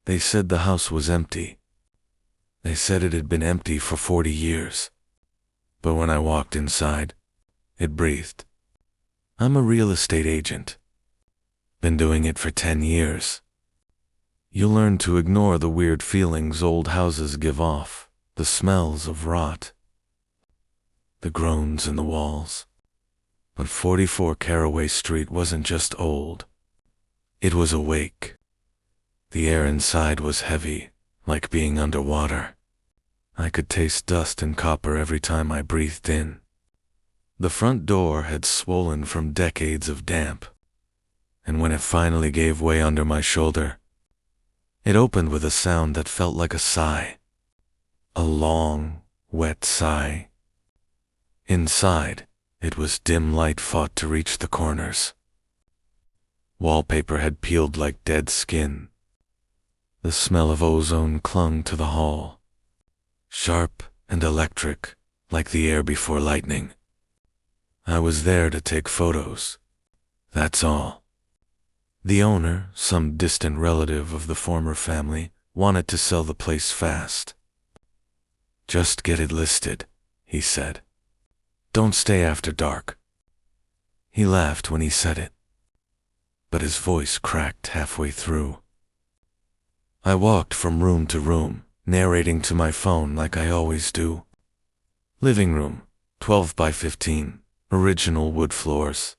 They said the house was empty. They said it had been empty for 40 years. But when I walked inside, it breathed. I'm a real estate agent. Been doing it for 10 years. You learn to ignore the weird feelings old houses give off, the smells of rot, the groans in the walls. But 44 Caraway Street wasn't just old. It was awake. The air inside was heavy, like being underwater. I could taste dust and copper every time I breathed in. The front door had swollen from decades of damp, and when it finally gave way under my shoulder, it opened with a sound that felt like a sigh. A long, wet sigh. Inside, it was dim light fought to reach the corners. Wallpaper had peeled like dead skin. The smell of ozone clung to the hall, sharp and electric, like the air before lightning. I was there to take photos. That's all. The owner, some distant relative of the former family, wanted to sell the place fast. Just get it listed, he said. Don't stay after dark. He laughed when he said it, but his voice cracked halfway through. I walked from room to room, narrating to my phone like I always do. Living room, 12 by 15, original wood floors.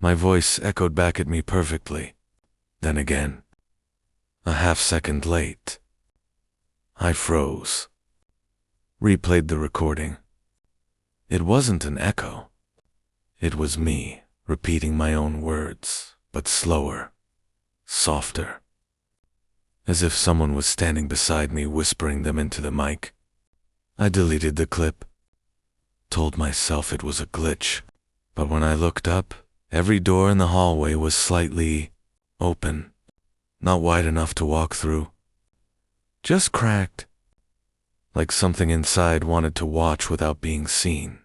My voice echoed back at me perfectly. Then again, a half-second late. I froze. Replayed the recording. It wasn't an echo. It was me, repeating my own words, but slower, softer. As if someone was standing beside me whispering them into the mic. I deleted the clip. Told myself it was a glitch, but when I looked up, every door in the hallway was slightly open, not wide enough to walk through. Just cracked, like something inside wanted to watch without being seen.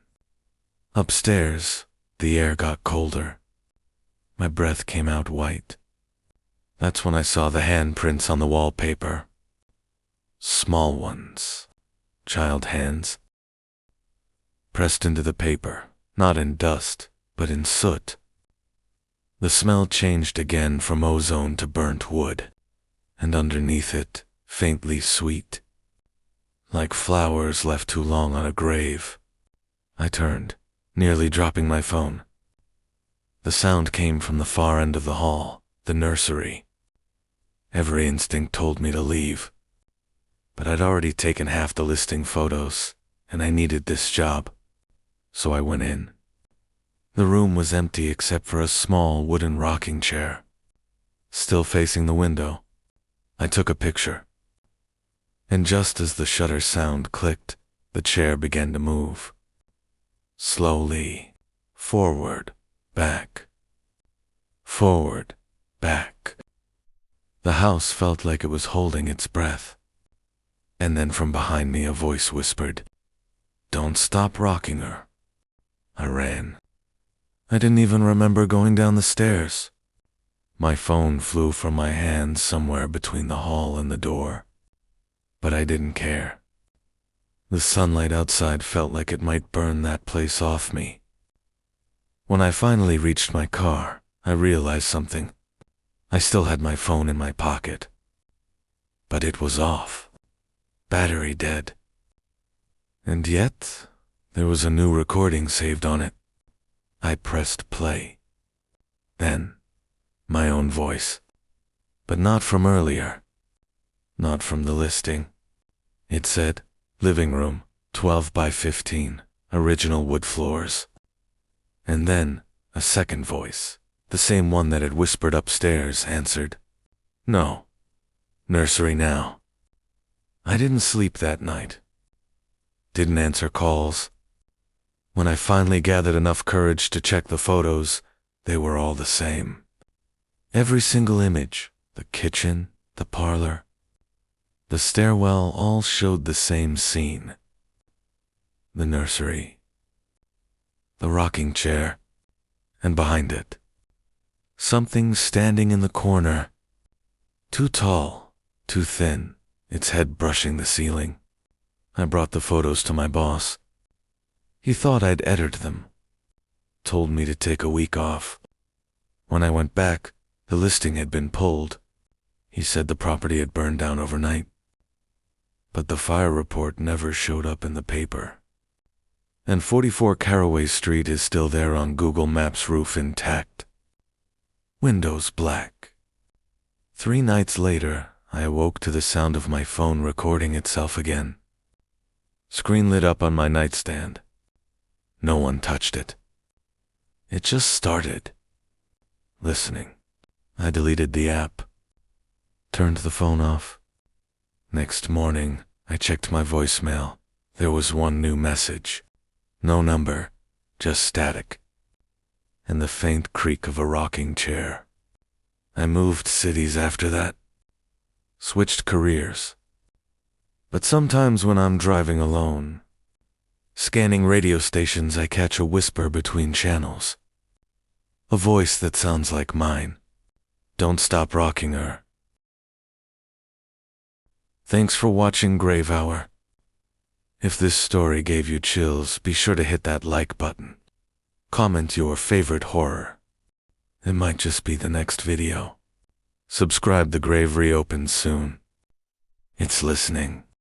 Upstairs, the air got colder. My breath came out white. That's when I saw the handprints on the wallpaper. Small ones, child hands. Pressed into the paper, not in dust, but in soot. The smell changed again from ozone to burnt wood, and underneath it, faintly sweet. Like flowers left too long on a grave. I turned, nearly dropping my phone. The sound came from the far end of the hall, the nursery. Every instinct told me to leave. But I'd already taken half the listing photos, and I needed this job. So I went in. The room was empty except for a small wooden rocking chair. Still facing the window, I took a picture. And just as the shutter sound clicked, the chair began to move. Slowly, forward, back. Forward, back. The house felt like it was holding its breath. And then from behind me a voice whispered, "Don't stop rocking her." I ran. I didn't even remember going down the stairs. My phone flew from my hand somewhere between the hall and the door. But I didn't care. The sunlight outside felt like it might burn that place off me. When I finally reached my car, I realized something. I still had my phone in my pocket. But it was off. Battery dead. And yet, there was a new recording saved on it. I pressed play. Then, my own voice. But not from earlier. Not from the listing. It said, living room, 12 by 15, original wood floors. And then, a second voice, the same one that had whispered upstairs, answered, "No. Nursery now." I didn't sleep that night. Didn't answer calls. When I finally gathered enough courage to check the photos, they were all the same. Every single image, the kitchen, the parlor, the stairwell, all showed the same scene. The nursery, the rocking chair, and behind it, something standing in the corner, too tall, too thin, its head brushing the ceiling. I brought the photos to my boss. He thought I'd edited them, told me to take a week off. When I went back, the listing had been pulled. He said the property had burned down overnight. But the fire report never showed up in the paper. And 44 Caraway Street is still there on Google Maps, roof intact. Windows black. 3 nights later, I awoke to the sound of my phone recording itself again. Screen lit up on my nightstand. No one touched it. It just started. Listening. I deleted the app. Turned the phone off. Next morning, I checked my voicemail. There was one new message. No number, just static. And the faint creak of a rocking chair. I moved cities after that. Switched careers. But sometimes when I'm driving alone, scanning radio stations, I catch a whisper between channels. A voice that sounds like mine. Don't stop rocking her. Thanks for watching Grave Hour. If this story gave you chills, be sure to hit that like button. Comment your favorite horror. It might just be the next video. Subscribe, the grave reopens soon. It's listening.